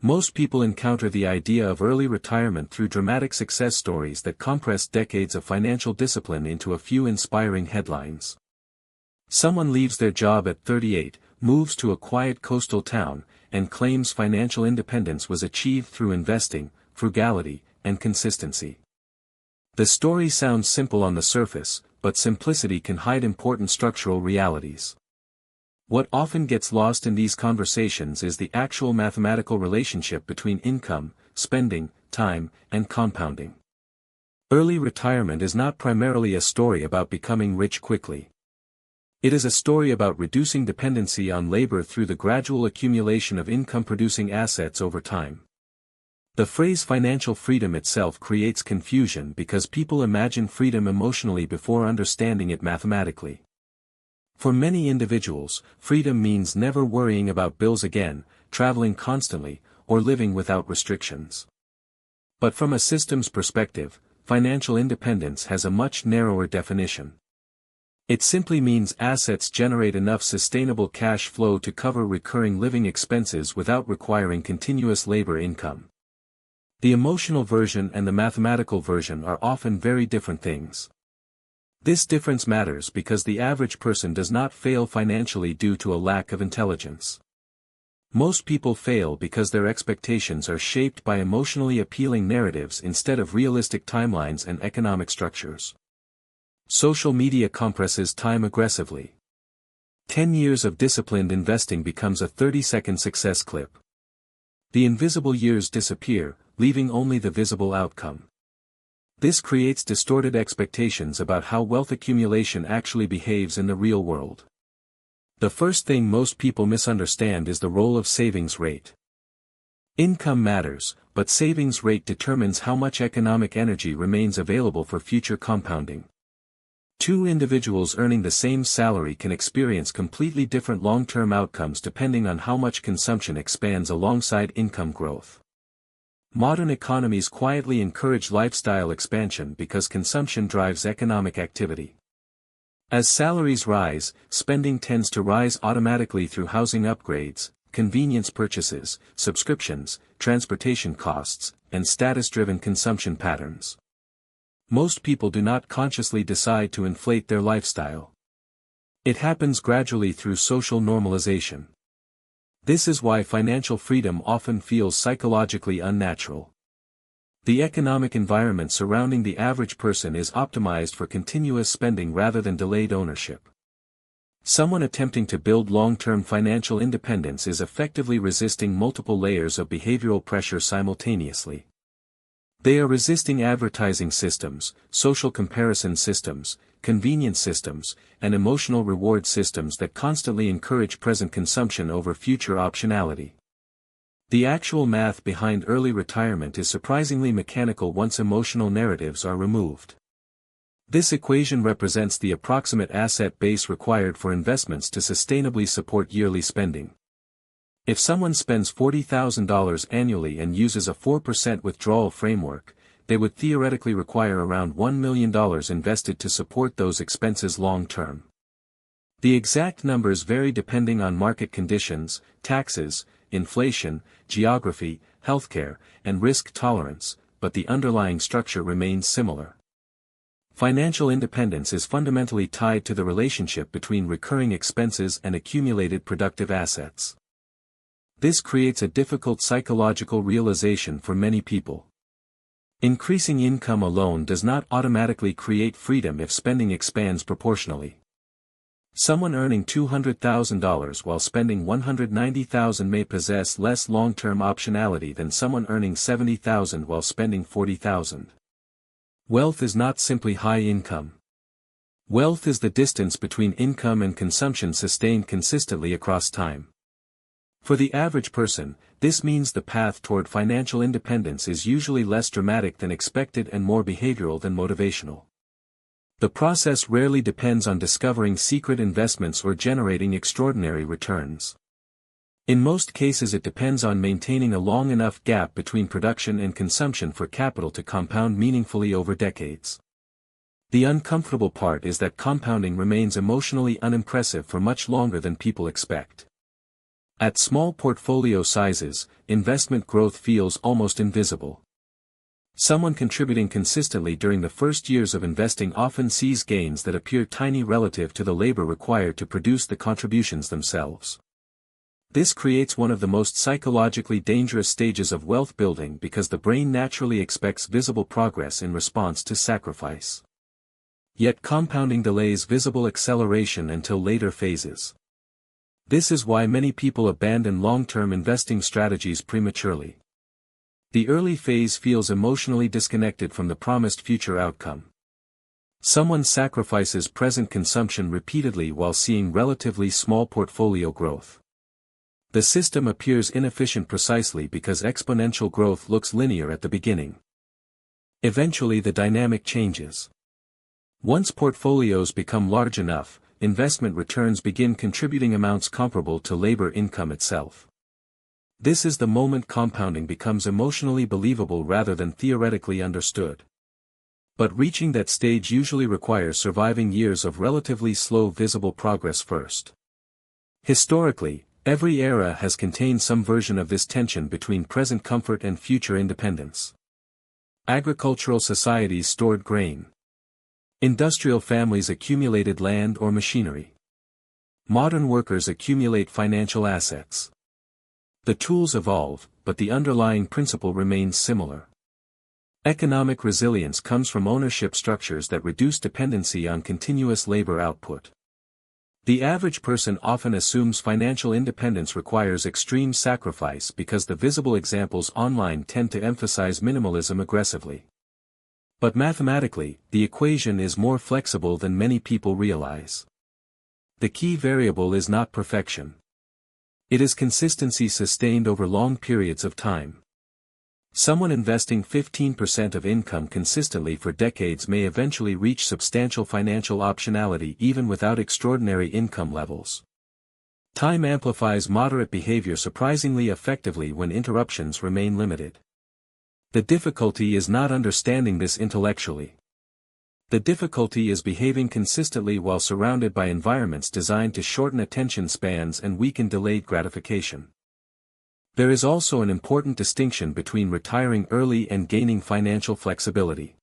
Most people encounter the idea of early retirement through dramatic success stories that compress decades of financial discipline into a few inspiring headlines. Someone leaves their job at 38, moves to a quiet coastal town, and claims financial independence was achieved through investing, frugality, and consistency. The story sounds simple on the surface, but simplicity can hide important structural realities. What often gets lost in these conversations is the actual mathematical relationship between income, spending, time, and compounding. Early retirement is not primarily a story about becoming rich quickly. It is a story about reducing dependency on labor through the gradual accumulation of income-producing assets over time. The phrase financial freedom itself creates confusion because people imagine freedom emotionally before understanding it mathematically. For many individuals, freedom means never worrying about bills again, traveling constantly, or living without restrictions. But from a systems perspective, financial independence has a much narrower definition. It simply means assets generate enough sustainable cash flow to cover recurring living expenses without requiring continuous labor income. The emotional version and the mathematical version are often very different things. This difference matters because the average person does not fail financially due to a lack of intelligence. Most people fail because their expectations are shaped by emotionally appealing narratives instead of realistic timelines and economic structures. Social media compresses time aggressively. 10 years of disciplined investing becomes a 30-second success clip. The invisible years disappear, leaving only the visible outcome. This creates distorted expectations about how wealth accumulation actually behaves in the real world. The first thing most people misunderstand is the role of savings rate. Income matters, but savings rate determines how much economic energy remains available for future compounding. Two individuals earning the same salary can experience completely different long-term outcomes depending on how much consumption expands alongside income growth. Modern economies quietly encourage lifestyle expansion because consumption drives economic activity. As salaries rise, spending tends to rise automatically through housing upgrades, convenience purchases, subscriptions, transportation costs, and status-driven consumption patterns. Most people do not consciously decide to inflate their lifestyle. It happens gradually through social normalization. This is why financial freedom often feels psychologically unnatural. The economic environment surrounding the average person is optimized for continuous spending rather than delayed ownership. Someone attempting to build long-term financial independence is effectively resisting multiple layers of behavioral pressure simultaneously. They are resisting advertising systems, social comparison systems, convenience systems, and emotional reward systems that constantly encourage present consumption over future optionality. The actual math behind early retirement is surprisingly mechanical once emotional narratives are removed. This equation represents the approximate asset base required for investments to sustainably support yearly spending. If someone spends $40,000 annually and uses a 4% withdrawal framework, they would theoretically require around $1 million invested to support those expenses long-term. The exact numbers vary depending on market conditions, taxes, inflation, geography, healthcare, and risk tolerance, but the underlying structure remains similar. Financial independence is fundamentally tied to the relationship between recurring expenses and accumulated productive assets. This creates a difficult psychological realization for many people. Increasing income alone does not automatically create freedom if spending expands proportionally. Someone earning $200,000 while spending $190,000 may possess less long-term optionality than someone earning $70,000 while spending $40,000. Wealth is not simply high income. Wealth is the distance between income and consumption sustained consistently across time. For the average person, this means the path toward financial independence is usually less dramatic than expected and more behavioral than motivational. The process rarely depends on discovering secret investments or generating extraordinary returns. In most cases it depends on maintaining a long enough gap between production and consumption for capital to compound meaningfully over decades. The uncomfortable part is that compounding remains emotionally unimpressive for much longer than people expect. At small portfolio sizes, investment growth feels almost invisible. Someone contributing consistently during the first years of investing often sees gains that appear tiny relative to the labor required to produce the contributions themselves. This creates one of the most psychologically dangerous stages of wealth building because the brain naturally expects visible progress in response to sacrifice. Yet compounding delays visible acceleration until later phases. This is why many people abandon long-term investing strategies prematurely. The early phase feels emotionally disconnected from the promised future outcome. Someone sacrifices present consumption repeatedly while seeing relatively small portfolio growth. The system appears inefficient precisely because exponential growth looks linear at the beginning. Eventually the dynamic changes. Once portfolios become large enough, investment returns begin contributing amounts comparable to labor income itself. This is the moment compounding becomes emotionally believable rather than theoretically understood. But reaching that stage usually requires surviving years of relatively slow visible progress first. Historically, every era has contained some version of this tension between present comfort and future independence. Agricultural societies stored grain. Industrial families accumulated land or machinery. Modern workers accumulate financial assets. The tools evolve, but the underlying principle remains similar. Economic resilience comes from ownership structures that reduce dependency on continuous labor output. The average person often assumes financial independence requires extreme sacrifice because the visible examples online tend to emphasize minimalism aggressively. But mathematically, the equation is more flexible than many people realize. The key variable is not perfection. It is consistency sustained over long periods of time. Someone investing 15% of income consistently for decades may eventually reach substantial financial optionality even without extraordinary income levels. Time amplifies moderate behavior surprisingly effectively when interruptions remain limited. The difficulty is not understanding this intellectually. The difficulty is behaving consistently while surrounded by environments designed to shorten attention spans and weaken delayed gratification. There is also an important distinction between retiring early and gaining financial flexibility.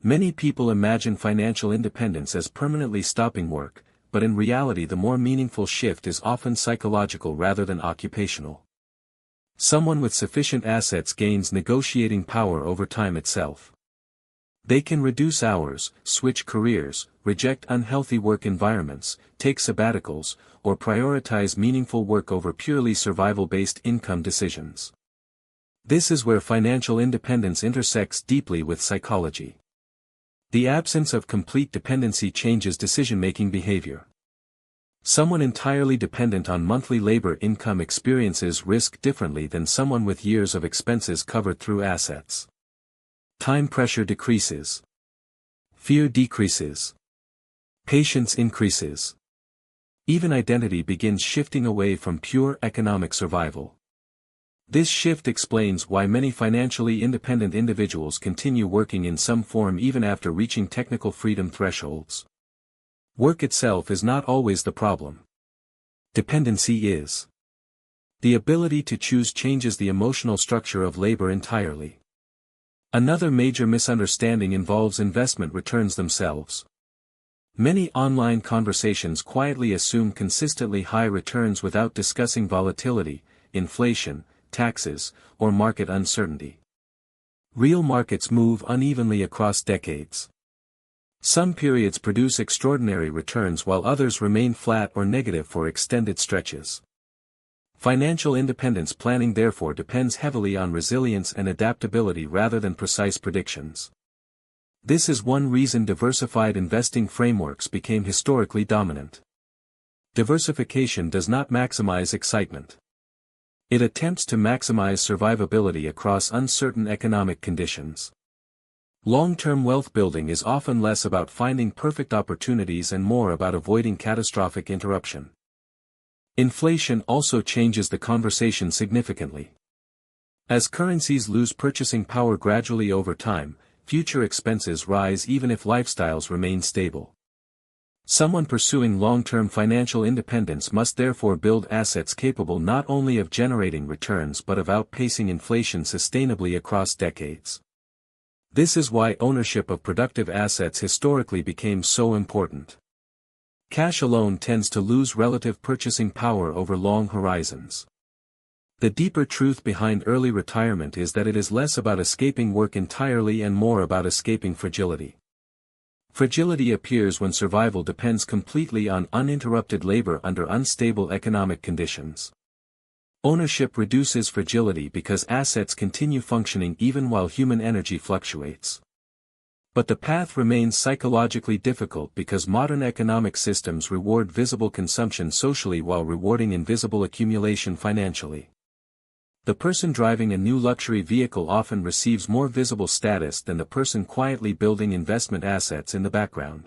Many people imagine financial independence as permanently stopping work, but in reality the more meaningful shift is often psychological rather than occupational. Someone with sufficient assets gains negotiating power over time itself. They can reduce hours, switch careers, reject unhealthy work environments, take sabbaticals, or prioritize meaningful work over purely survival-based income decisions. This is where financial independence intersects deeply with psychology. The absence of complete dependency changes decision-making behavior. Someone entirely dependent on monthly labor income experiences risk differently than someone with years of expenses covered through assets. Time pressure decreases. Fear decreases. Patience increases. Even identity begins shifting away from pure economic survival. This shift explains why many financially independent individuals continue working in some form even after reaching technical freedom thresholds. Work itself is not always the problem. Dependency is. The ability to choose changes the emotional structure of labor entirely. Another major misunderstanding involves investment returns themselves. Many online conversations quietly assume consistently high returns without discussing volatility, inflation, taxes, or market uncertainty. Real markets move unevenly across decades. Some periods produce extraordinary returns while others remain flat or negative for extended stretches. Financial independence planning therefore depends heavily on resilience and adaptability rather than precise predictions. This is one reason diversified investing frameworks became historically dominant. Diversification does not maximize excitement. It attempts to maximize survivability across uncertain economic conditions. Long-term wealth building is often less about finding perfect opportunities and more about avoiding catastrophic interruption. Inflation also changes the conversation significantly. As currencies lose purchasing power gradually over time, future expenses rise even if lifestyles remain stable. Someone pursuing long-term financial independence must therefore build assets capable not only of generating returns but of outpacing inflation sustainably across decades. This is why ownership of productive assets historically became so important. Cash alone tends to lose relative purchasing power over long horizons. The deeper truth behind early retirement is that it is less about escaping work entirely and more about escaping fragility. Fragility appears when survival depends completely on uninterrupted labor under unstable economic conditions. Ownership reduces fragility because assets continue functioning even while human energy fluctuates. But the path remains psychologically difficult because modern economic systems reward visible consumption socially while rewarding invisible accumulation financially. The person driving a new luxury vehicle often receives more visible status than the person quietly building investment assets in the background.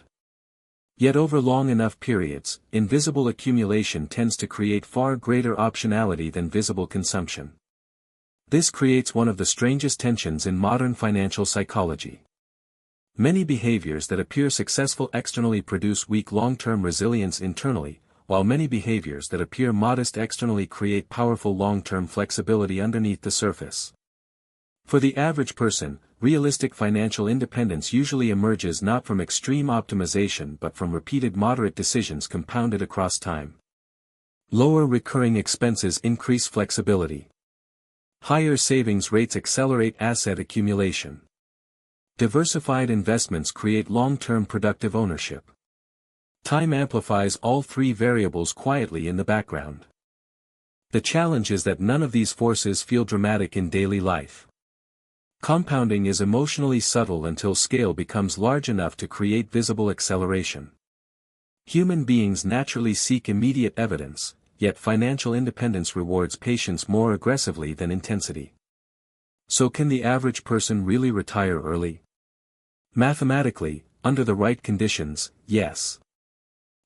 Yet over long enough periods, invisible accumulation tends to create far greater optionality than visible consumption. This creates one of the strangest tensions in modern financial psychology. Many behaviors that appear successful externally produce weak long-term resilience internally, while many behaviors that appear modest externally create powerful long-term flexibility underneath the surface. For the average person, realistic financial independence usually emerges not from extreme optimization but from repeated moderate decisions compounded across time. Lower recurring expenses increase flexibility. Higher savings rates accelerate asset accumulation. Diversified investments create long-term productive ownership. Time amplifies all three variables quietly in the background. The challenge is that none of these forces feel dramatic in daily life. Compounding is emotionally subtle until scale becomes large enough to create visible acceleration. Human beings naturally seek immediate evidence, yet financial independence rewards patience more aggressively than intensity. So can the average person really retire early? Mathematically, under the right conditions, yes.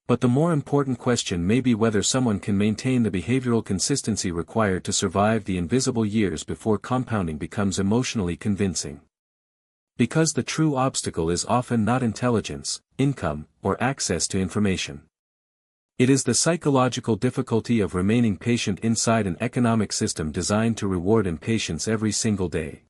But the more important question may be whether someone can maintain the behavioral consistency required to survive the invisible years before compounding becomes emotionally convincing. Because the true obstacle is often not intelligence, income, or access to information. It is the psychological difficulty of remaining patient inside an economic system designed to reward impatience every single day.